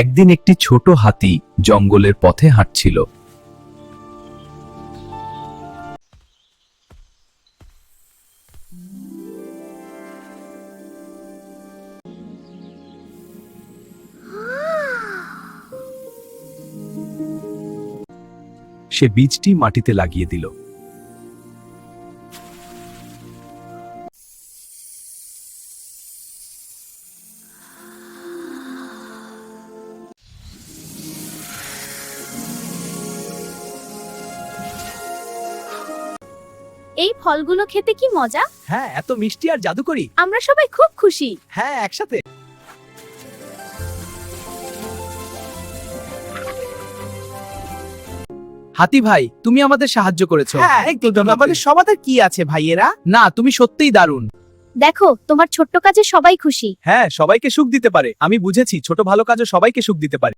একদিন একটি ছোট হাতি জঙ্গলের পথে হাঁটছিল। সে বীজটি মাটিতে লাগিয়ে দিল। এই ফলগুলো খেতে কি মজা! হ্যাঁ, এত মিষ্টি আর জাদুকরি। আমরা সবাই খুব খুশি। হ্যাঁ, একসাথে। হাতি ভাই, তুমি আমাদের সাহায্য করেছো। হ্যাঁ, আমাদের সবাদের কি আছে ভাইয়েরা? না, তুমি সত্যিই দারুণ। দেখো, তোমার ছোট্ট কাজে সবাই খুশি। হ্যাঁ, সবাইকে সুখ দিতে পারে। আমি বুঝেছি, ছোট ভালো কাজও সবাইকে সুখ দিতে পারে।